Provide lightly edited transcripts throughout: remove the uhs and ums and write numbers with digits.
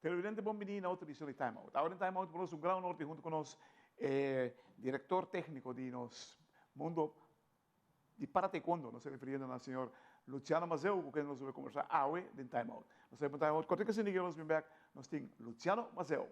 Televidente, bom-vindo na outra edição de Time Out. Agora em Time Out, conosco, um grande norte, junto com nós, diretor técnico de nos mundo de para taekwondo, nos referindo ao senhor Luciano Mazeu, com quem nós vamos conversar hoje em Time Out. Nós temos Time Out, quando que se ninguém nos vem back, nós temos Luciano Mazeu.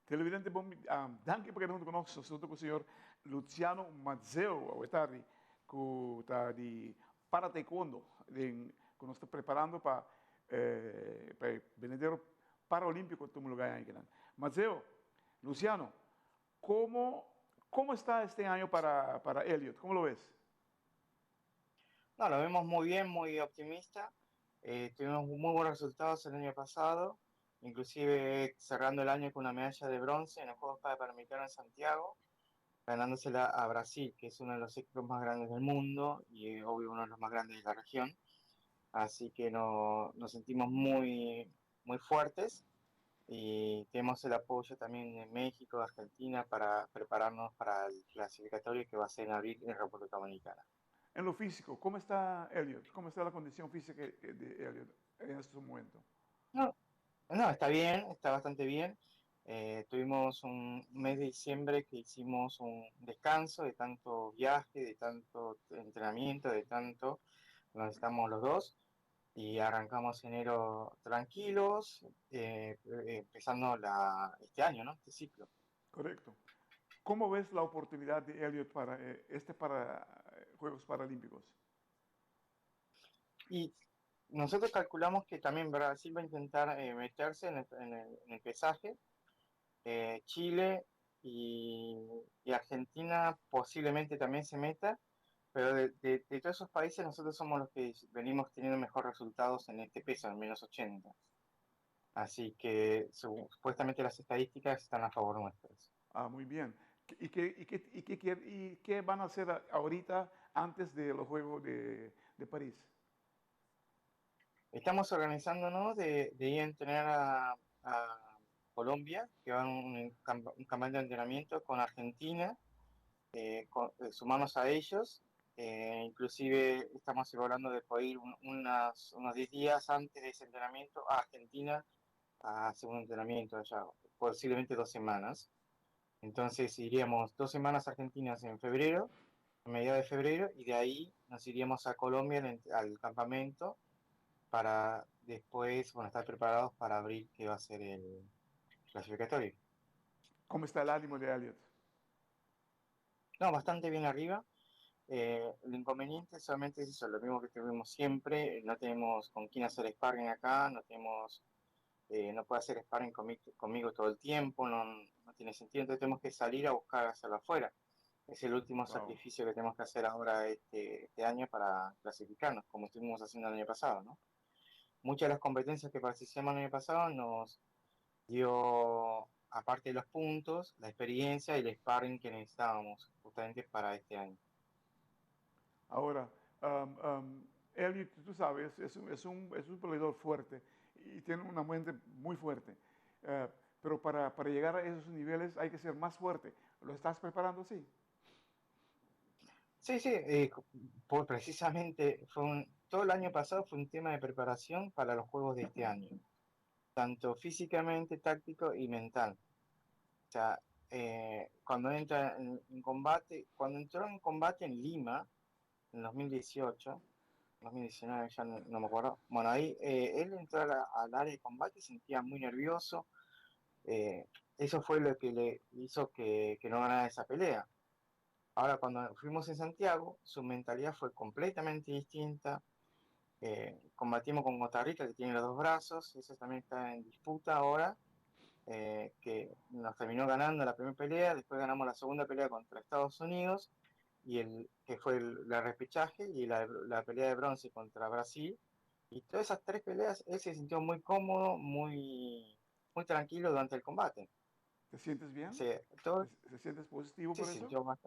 Televidente, danke por estar conosco, junto com o senhor Luciano Mazeu, ao estar de para taekwondo, que nós estamos preparando para o vendeiro paralímpico que lugar aí. Mazeu, Luciano, como está este ano para Elliot? ¿Cómo lo ves? No, lo vemos muy bien, muy optimista. Tuvimos muy buenos resultados el año pasado, inclusive cerrando el año con una medalla de bronce en los Juegos Panamericanos en Santiago, ganándosela a Brasil, que es uno de los equipos más grandes del mundo y obvio uno de los más grandes de la región. Así que nos sentimos muy fuertes y tenemos el apoyo también de México, Argentina, para prepararnos para el clasificatorio que va a ser en abril en República Dominicana. En lo físico, ¿cómo está Elliot? ¿Cómo está la condición física de Elliot en este momento? No, no, está bien, está bastante bien. Tuvimos un mes de diciembre que hicimos un descanso de tanto viaje, de tanto entrenamiento, de tanto donde estamos los dos y arrancamos enero tranquilos, empezando este año, ¿no? Este ciclo. Correcto. ¿Cómo ves la oportunidad de Elliot para Juegos Paralímpicos? Y nosotros calculamos que también Brasil va a intentar meterse en el pesaje. Chile y Argentina posiblemente también se meta, pero de todos esos países nosotros somos los que venimos teniendo mejores resultados en este peso, en -80. Así que supuestamente las estadísticas están a favor nuestras. Ah, muy bien. ¿Y qué van a hacer ahorita antes de los Juegos de París? Estamos organizándonos de ir a entrenar a Colombia, que va un campamento de entrenamiento con Argentina, sumarnos a ellos. Inclusive estamos evaluando de poder ir unos 10 días antes de ese entrenamiento a Argentina a hacer un entrenamiento allá, posiblemente 2 semanas. Entonces iríamos 2 semanas a Argentina en febrero, a mediados de febrero, y de ahí nos iríamos a Colombia al campamento para después, bueno, estar preparados para abril, que va a ser el clasificatorio. ¿Cómo está el ánimo de Elliot? No, bastante bien arriba. El inconveniente solamente es eso, lo mismo que tuvimos siempre, no tenemos con quién hacer sparring acá, no puede hacer sparring conmigo todo el tiempo, no tiene sentido, entonces tenemos que salir a buscar hacerlo afuera. Es el último Wow. sacrificio que tenemos que hacer ahora este año para clasificarnos, como estuvimos haciendo el año pasado, ¿no? muchas de las competencias que participamos el año pasado nos dio, aparte de los puntos, la experiencia y el sparring que necesitábamos justamente para este año. Ahora, Elliot, tú sabes, es un peleador fuerte y tiene una mente muy fuerte. Eh, pero para llegar a esos niveles hay que ser más fuerte. ¿Lo estás preparando así? Sí, sí, precisamente todo el año pasado fue un tema de preparación para los juegos de este año, tanto físicamente, táctico y mental. O sea, cuando entra en combate, cuando entró en combate en Lima, en 2018, 2019, ya no me acuerdo. Bueno, ahí él entró al área de combate y se sentía muy nervioso. eh, Eso fue lo que le hizo que no ganara esa pelea. Ahora, cuando fuimos en Santiago, su mentalidad fue completamente distinta. Combatimos con Costa Rica, que tiene los dos brazos, eso también está en disputa ahora, que nos terminó ganando la primera pelea, después ganamos la segunda pelea contra Estados Unidos, que fue el repechaje, y la pelea de bronce contra Brasil. Y todas esas tres peleas, él se sintió muy cómodo, muy tranquilo durante el combate. ¿Te sientes O bien? sea, todo ¿Te sientes positivo se por eso? sintió más.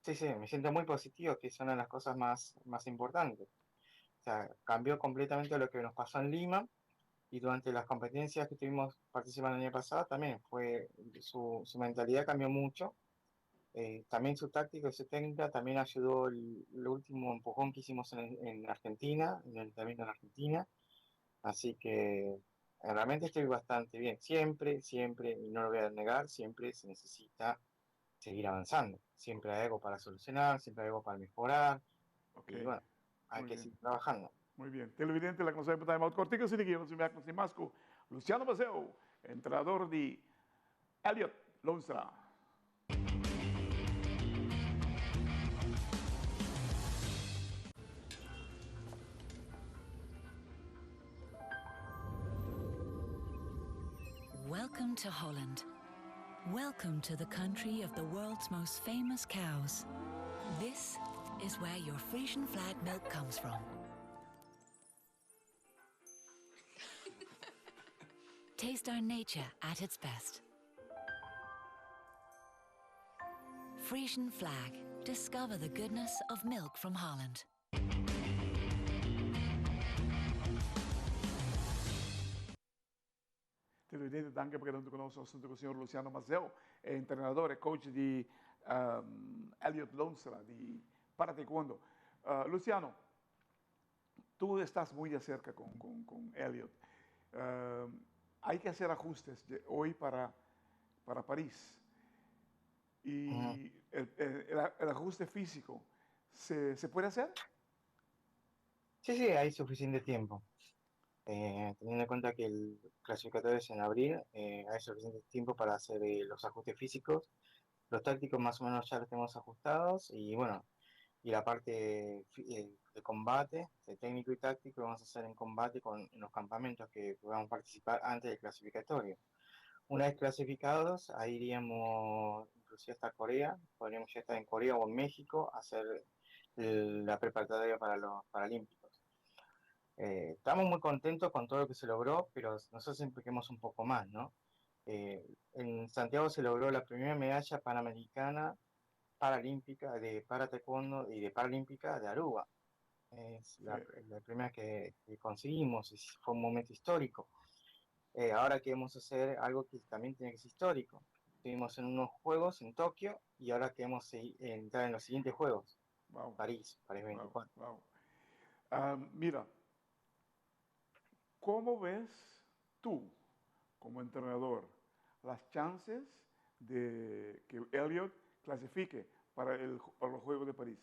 Sí, sí, me siento muy positivo, que es una de las cosas más importantes. O sea, cambió completamente lo que nos pasó en Lima, y durante las competencias que estuvimos participando el año pasado también su mentalidad cambió mucho. También su táctica y su técnica también ayudó el último empujón que hicimos en Argentina, en el camino en Argentina. Así que realmente estoy bastante bien. Siempre, siempre, y no lo voy a negar, siempre se necesita seguir avanzando. Siempre hay algo para solucionar, siempre hay algo para mejorar. Ok, Y bueno, hay muy que bien, seguir trabajando. muy bien. Televidente, la consegue por timeout cortico, sin que se me con Masco. Luciano Maceo, entrenador de Elliot Lonstra. Welcome to Holland. Welcome to the country of the world's most famous cows. This is where your Frisian flag milk comes from. Taste our nature at its best. Frisian flag. Discover the goodness of milk from Holland. Televidente, danke per aver conosciuto il signor Luciano Maceo, entrenador e coach di Elliot Lonstra, di para taekwondo. Luciano, tú estás muy de cerca con Elliot. Hay que hacer ajustes hoy para París. Ujú. Y el ajuste físico, ¿se puede hacer? Sí, sí, hay suficiente tiempo. Teniendo en cuenta que el clasificatorio es en abril, hay suficiente tiempo para hacer los ajustes físicos. Los tácticos más o menos ya los tenemos ajustados, y bueno, y la parte de combate, de técnico y táctico, lo vamos a hacer en combate en los campamentos que vamos a participar antes del clasificatorio. Una vez clasificados, ahí iríamos inclusive hasta Corea, podríamos ya estar en Corea o en México a hacer la preparatoria para los Paralímpicos. Estamos muy contentos con todo lo que se logró, pero nosotros siempre queremos un poco más, ¿no? En Santiago se logró la primera medalla panamericana paralímpica de para taekwondo y de paralímpica de Aruba. Es Sí. la primera que conseguimos, y fue un momento histórico. Ahora queremos hacer algo que también tiene que ser histórico. Estuvimos en unos juegos en Tokio y ahora queremos entrar en los siguientes juegos. Wow, París wow, 24. wow. Mira, ¿cómo ves tú, como entrenador, las chances de que Elliot clasifique para los Juegos de París?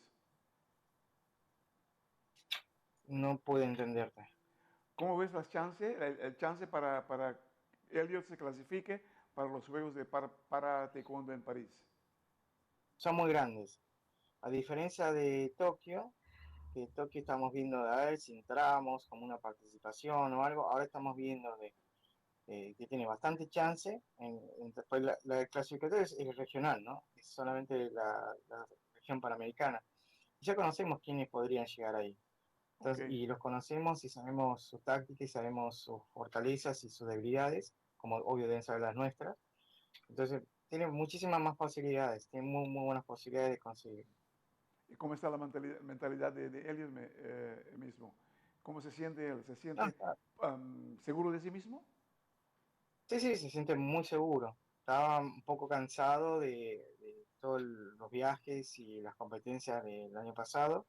No puedo entenderte. ¿Cómo ves las chances, el chance para Elliot se clasifique para los Juegos de para taekwondo en París? Son muy grandes. A diferencia de Tokio, que Tokio estamos viendo a ver si entramos como una participación o algo, ahora estamos viendo que tiene bastante chance. Después la clasificatoria es regional, ¿no? Es solamente la región panamericana. Ya conocemos quiénes podrían llegar ahí. Entonces, y los conocemos y sabemos sus tácticas y sabemos sus fortalezas y sus debilidades, como obvio deben saber las nuestras. Entonces, tiene muchísimas más posibilidades, tiene muy, muy buenas posibilidades de conseguir. ¿Y cómo está la mentalidad de Elliot mismo? ¿Cómo se siente él? ¿Se No, siente seguro de sí mismo? sí, sí, se siente muy seguro. Estaba un poco cansado de todos los viajes y las competencias del año pasado,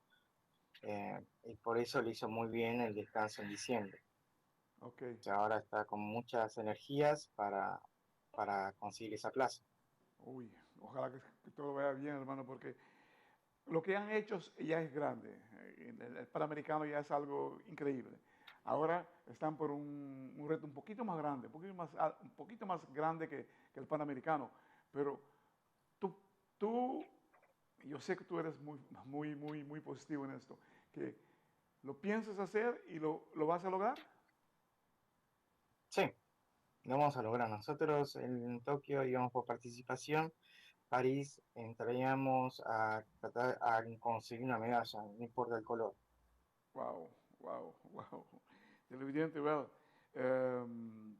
y por eso le hizo muy bien el descanso en diciembre. Ok. O sea, ahora está con muchas energías para conseguir esa plaza. Uy, ojalá que todo vaya bien, hermano, porque lo que han hecho ya es grande. El Panamericano ya es algo increíble. Ahora están por un reto un poquito más grande, un poquito más grande que el Panamericano. Pero tú, tú, yo sé que tú eres muy positivo en esto, que lo piensas hacer y lo vas a lograr. Sí, lo vamos a lograr. Nosotros en Tokio íbamos por participación. París entraríamos a tratar a conseguir una medalla, no importa el color. Wow, wow, wow. Televidente, well, um,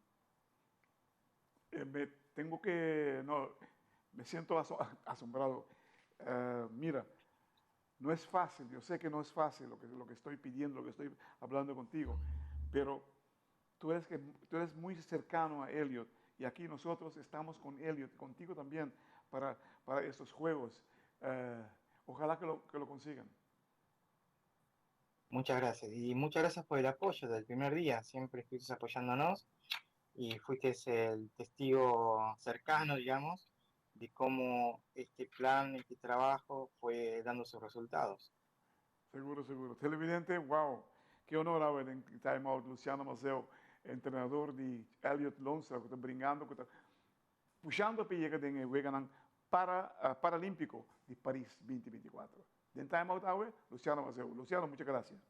me tengo que, no, me siento asombrado. Mira, no es fácil, yo sé que no es fácil lo que estoy pidiendo, lo que estoy hablando contigo, pero tú eres muy cercano a Elliot y aquí nosotros estamos con Elliot, contigo también para estos juegos. Eh, Ojalá que lo consigan. Muchas gracias. Y muchas gracias por el apoyo del primer día. Siempre estuviste apoyándonos y fuiste el testigo cercano, digamos, de cómo este plan, este trabajo fue dando sus resultados. Seguro, seguro. Televidente, wow, che onore avere in time out Luciano Maseo, treinador di Elliot Lonstra, que está brincando, que está puxando para llegar en el Paralímpico de París 2024. En time out, Luciano Maseo. Luciano, muchas gracias.